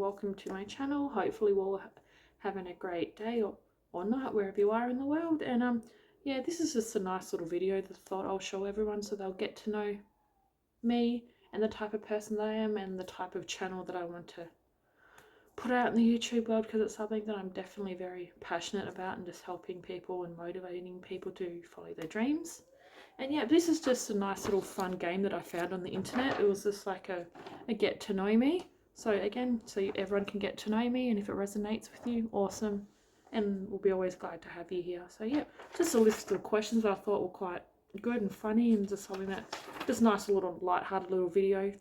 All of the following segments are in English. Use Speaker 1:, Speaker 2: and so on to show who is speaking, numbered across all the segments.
Speaker 1: welcome to my channel. Hopefully we're all having a great day or night wherever you are in the world. And yeah, this is just a nice little video that I thought I'll show everyone so they'll get to know me and the type of person that I am and the type of channel that I want to put out in the YouTube world, because it's something that I'm definitely very passionate about, and just helping people and motivating people to follow their dreams. And yeah, this is just a nice little fun game that I found on the internet. It was just like a get to know me. So again, so everyone can get to know me, and if it resonates with you, awesome. And we'll be always glad to have you here. So yeah, just a list of questions that I thought were quite good and funny, and just something that just nice little light-hearted little video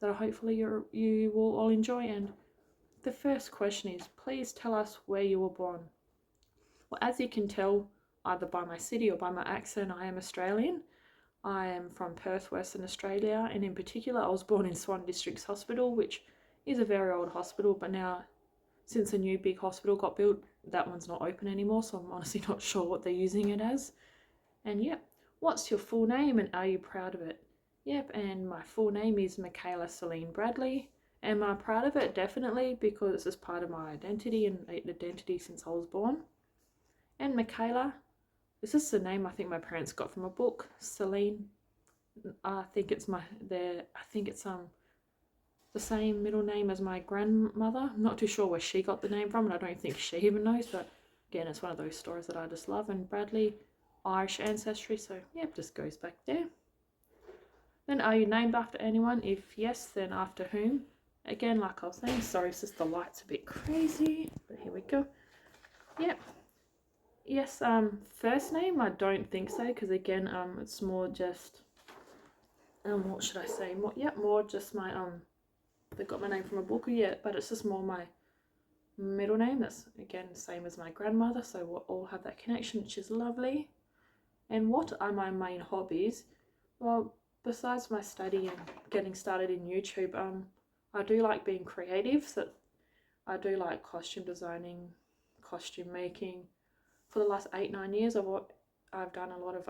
Speaker 1: that hopefully you will all enjoy. And the first question is, please tell us where you were born. Well, as you can tell, either by my city or by my accent, I am Australian. I am from Perth, Western Australia, and in particular I was born in Swan Districts Hospital, which is a very old hospital, but now since a new big hospital got built, that one's not open anymore, so I'm honestly not sure what they're using it as. And yep, what's your full name and are you proud of it? Yep, and my full name is Michaela Celine Bradley. Am I proud of it? Definitely, because it's part of my identity and identity since I was born. And Michaela, this is the name I think my parents got from a book. Celine, I think it's the same middle name as my grandmother. I'm not too sure where she got the name from, and I don't think she even knows, but again, it's one of those stories that I just love. And Bradley, Irish ancestry, so yep, just goes back there. Then, are you named after anyone? If yes, then after whom? Again, like I was saying, sorry, it's just the light's a bit crazy, but here we go. Yep. Yes, first name, I don't think so, because again, it's more just, what should I say? More just my, they got my name from a book, yeah, but it's just more my middle name. That's, again, same as my grandmother, so we'll all have that connection, which is lovely. And what are my main hobbies? Well, besides my study and getting started in YouTube, I do like being creative, so I do like costume designing, costume making. For the last 8-9 years, I've done a lot of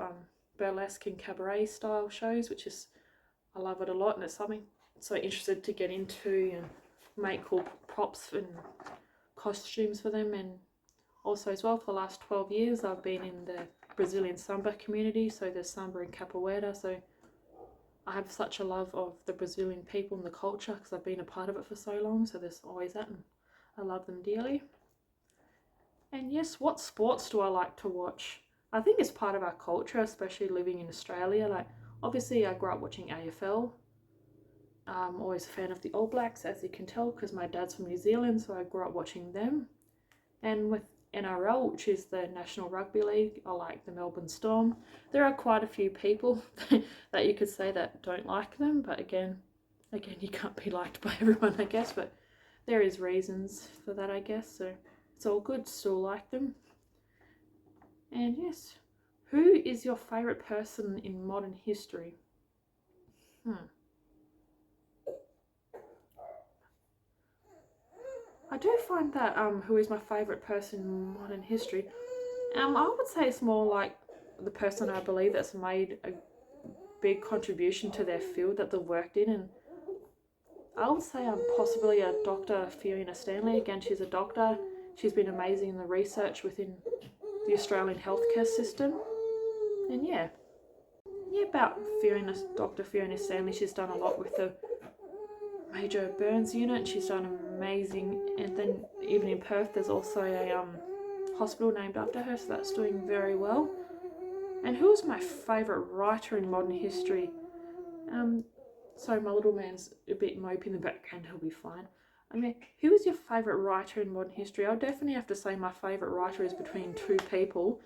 Speaker 1: burlesque and cabaret style shows, which is, I love it a lot, and it's something I'm so interested to get into and make cool props and costumes for them. And also as well, for the last 12 years, I've been in the Brazilian samba community, so there's samba and capoeira, so I have such a love of the Brazilian people and the culture because I've been a part of it for so long, so there's always that, and I love them dearly. And yes, what sports do I like to watch? I think it's part of our culture, especially living in Australia. Like, obviously I grew up watching AFL. I'm always a fan of the All Blacks, as you can tell, because my dad's from New Zealand, so I grew up watching them. And with NRL, which is the National Rugby League, I like the Melbourne Storm. There are quite a few people that you could say that don't like them, but again, you can't be liked by everyone, I guess, but there is reasons for that, I guess, so it's all good, still like them. And yes, who is your favourite person in modern history? I do find that who is my favourite person in modern history, I would say it's more like the person I believe that's made a big contribution to their field that they've worked in. And I would say I'm possibly a Dr. Fiona Stanley. Again, she's a doctor. She's been amazing in the research within the Australian healthcare system. And yeah, about Dr. Fiona Stanley, she's done a lot with the major burns unit. She's done amazing. And then even in Perth, there's also a hospital named after her, so that's doing very well. And who is my favourite writer in modern history? Sorry, my little man's a bit mopey in the background, he'll be fine. I mean, who is your favourite writer in modern history? I'll definitely have to say my favourite writer is between two people.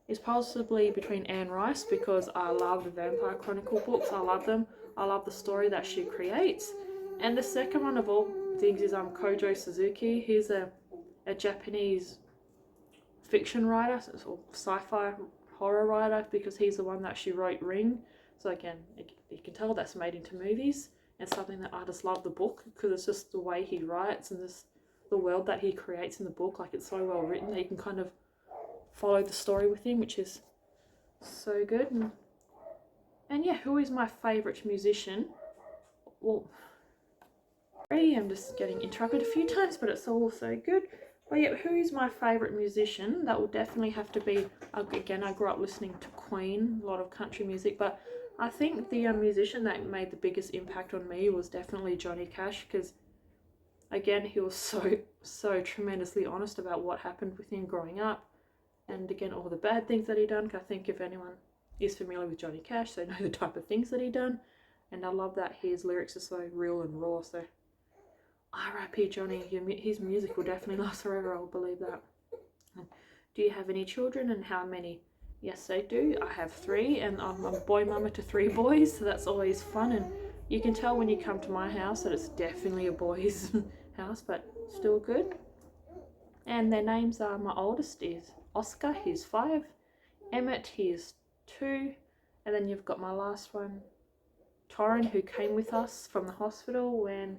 Speaker 1: It's possibly between Anne Rice, because I love the Vampire Chronicle books. I love them. I love the story that she creates. And the second one of all things is Kojo Suzuki. He's a Japanese fiction writer, or sci-fi horror writer, because he's the one that she wrote Ring. So again, you can tell that's made into movies, and something that I just love the book, because it's just the way he writes and the world that he creates in the book. Like, it's so well written that you can kind of follow the story with him, which is so good. And yeah, who is my favourite musician? Well, I'm just getting interrupted a few times, but it's all so good. But yeah, who's my favourite musician? That will definitely have to be, again, I grew up listening to Queen, a lot of country music, but I think the musician that made the biggest impact on me was definitely Johnny Cash, because again, he was so tremendously honest about what happened with him growing up, and again, all the bad things that he done. I think if anyone is familiar with Johnny Cash, they know the type of things that he done, and I love that his lyrics are so real and raw, so R.I.P. Johnny, his music will definitely last forever, I'll believe that. Do you have any children, and how many? Yes, I do. I have 3, and I'm a boy mama to 3 boys, so that's always fun, and you can tell when you come to my house that it's definitely a boy's house, but still good. And their names are, my oldest is Oscar, he's 5, Emmett, he is 2, and then you've got my last one, Torrin, who came with us from the hospital when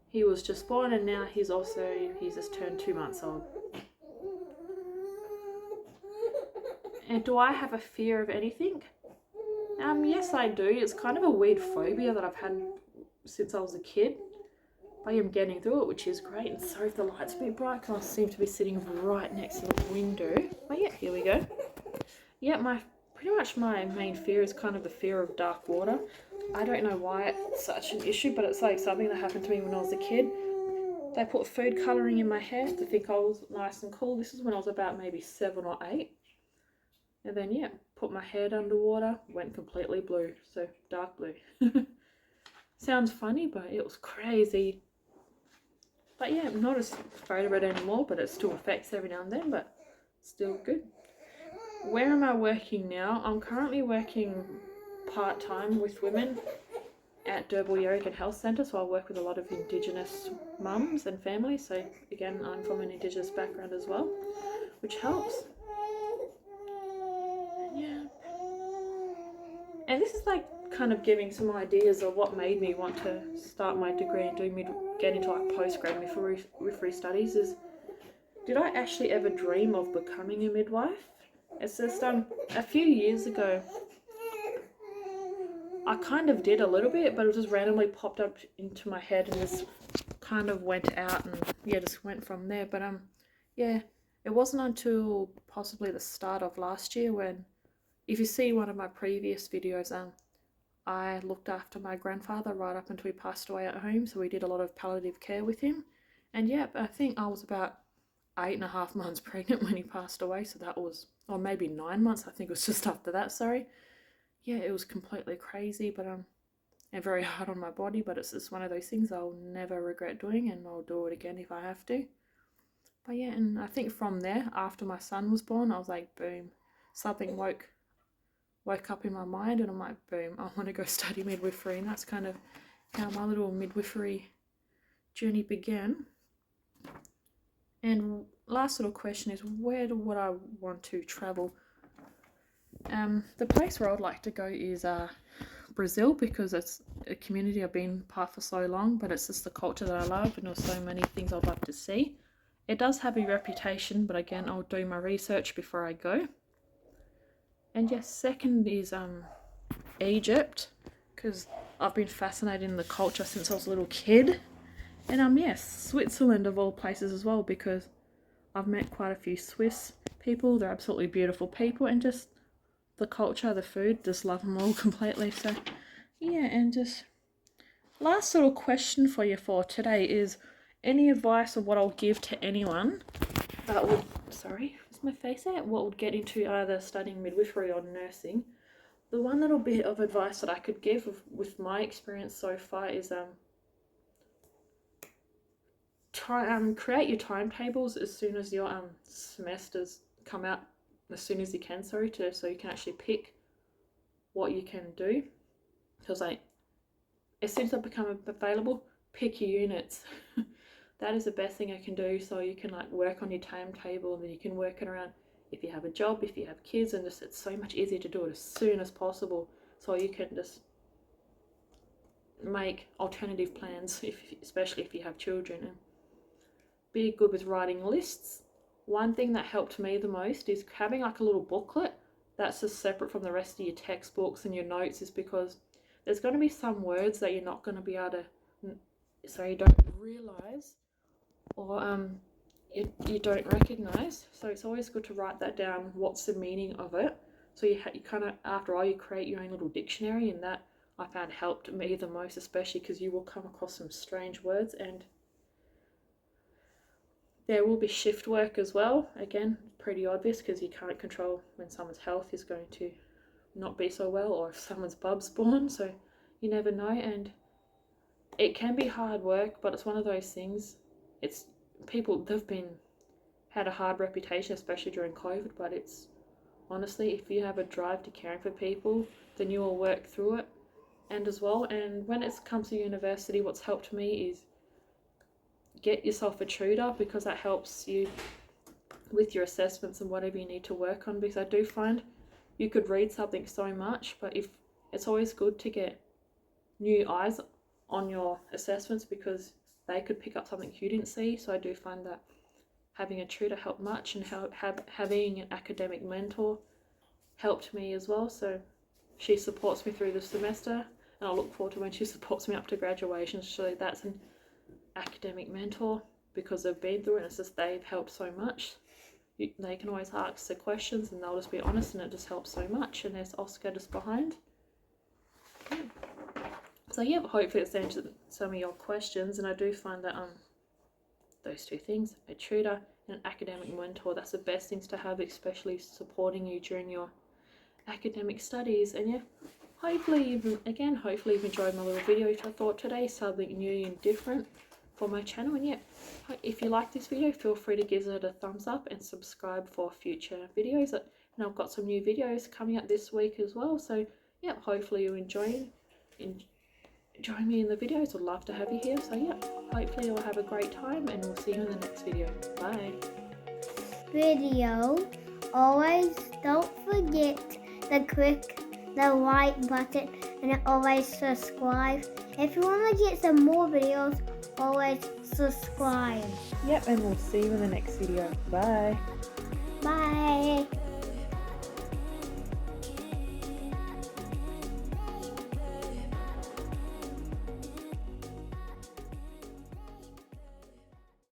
Speaker 1: he was just born, and now he's just turned 2 months old. And do I have a fear of anything? Yes, I do. It's kind of a weird phobia that I've had since I was a kid. I am getting through it, which is great. And sorry if the light's a bit bright, because I seem to be sitting right next to the window. But yeah, here we go. Yeah, pretty much my main fear is kind of the fear of dark water. I don't know why it's such an issue, but it's like something that happened to me when I was a kid. They put food colouring in my hair to think I was nice and cool. This is when I was about maybe 7 or 8. And then, yeah, put my head underwater, went completely blue, so dark blue. Sounds funny, but it was crazy. But yeah, I'm not as afraid of it anymore, but it still affects every now and then, but still good. Where am I working now? I'm currently working part-time with women at Derby Yeragan Health Centre, so I work with a lot of Indigenous mums and families, so again, I'm from an Indigenous background as well, which helps. Yeah. And this is like kind of giving some ideas of what made me want to start my degree and get into like postgrad midwifery studies is, did I actually ever dream of becoming a midwife? It's just a few years ago, I kind of did a little bit, but it just randomly popped up into my head and just kind of went out and yeah, just went from there. But yeah, it wasn't until possibly the start of last year when, if you see one of my previous videos, I looked after my grandfather right up until he passed away at home, so we did a lot of palliative care with him. And yeah, I think I was about 8.5 months pregnant when he passed away, so that was, or maybe 9 months, I think it was just after that, sorry. Yeah, it was completely crazy, but and very hard on my body, but it's just one of those things I'll never regret doing, and I'll do it again if I have to. But yeah, and I think from there, after my son was born, I was like, boom, something woke up in my mind, and I'm like, boom, I want to go study midwifery. And that's kind of how my little midwifery journey began. And last little question is, where would I want to travel? The place where I'd like to go is Brazil, because it's a community I've been part for so long, but it's just the culture that I love, and there's so many things I'd love to see. It does have a reputation, but again, I'll do my research before I go. And yes, second is Egypt, because I've been fascinated in the culture since I was a little kid. And yes, Switzerland of all places as well, because I've met quite a few Swiss people. They're absolutely beautiful people, and just the culture, the food, just love them all completely. So yeah, and just last little question for you for today is, any advice of what I'll give to anyone that would, sorry, is my face out? What would get into either studying midwifery or nursing? The one little bit of advice that I could give with my experience so far is create your timetables as soon as your semesters come out, as soon as you can, so you can actually pick what you can do. Because like, as soon as they become available, pick your units. That is the best thing I can do, so you can like work on your timetable, and then you can work it around if you have a job, if you have kids, and just it's so much easier to do it as soon as possible, so you can just make alternative plans, especially if you have children. And be good with writing lists. One thing that helped me the most is having like a little booklet that's just separate from the rest of your textbooks and your notes, is because there's going to be some words that you're not going to be able to so you don't realise or you don't recognise. So it's always good to write that down, what's the meaning of it. So you kind of, after all, you create your own little dictionary, and that I found helped me the most, especially because you will come across some strange words. And there will be shift work as well. Again, pretty obvious because you can't control when someone's health is going to not be so well, or if someone's bub's born, so you never know. And it can be hard work, but it's one of those things, it's people, they've had a hard reputation, especially during COVID, but it's honestly, if you have a drive to caring for people, then you will work through it. And as well, and when it comes to university, what's helped me is get yourself a tutor, because that helps you with your assessments and whatever you need to work on. Because I do find you could read something so much, but if it's always good to get new eyes on your assessments, because they could pick up something you didn't see. So I do find that having a tutor helped much, and having an academic mentor helped me as well. So she supports me through the semester, and I look forward to when she supports me up to graduation. So that's an academic mentor, because they've been through it, and it's just they've helped so much. They can always ask the questions and they'll just be honest, and it just helps so much. And there's Oscar just behind. Yeah. So yeah, hopefully it's answered some of your questions. And I do find that those two things, a tutor and an academic mentor, that's the best things to have, especially supporting you during your academic studies. And yeah, hopefully you've enjoyed my little video. I thought today something new and different for my channel. And yeah, if you like this video, feel free to give it a thumbs up and subscribe for future videos. And I've got some new videos coming up this week as well. So yeah, hopefully you enjoy me in the videos. I'd love to have you here. So yeah, hopefully you'll have a great time, and we'll see you in the next video. Bye.
Speaker 2: Video. Always don't forget to click the like button and always subscribe. If you want to get some more videos, always subscribe.
Speaker 1: Yep, and we'll see you in the next video. Bye.
Speaker 2: Bye.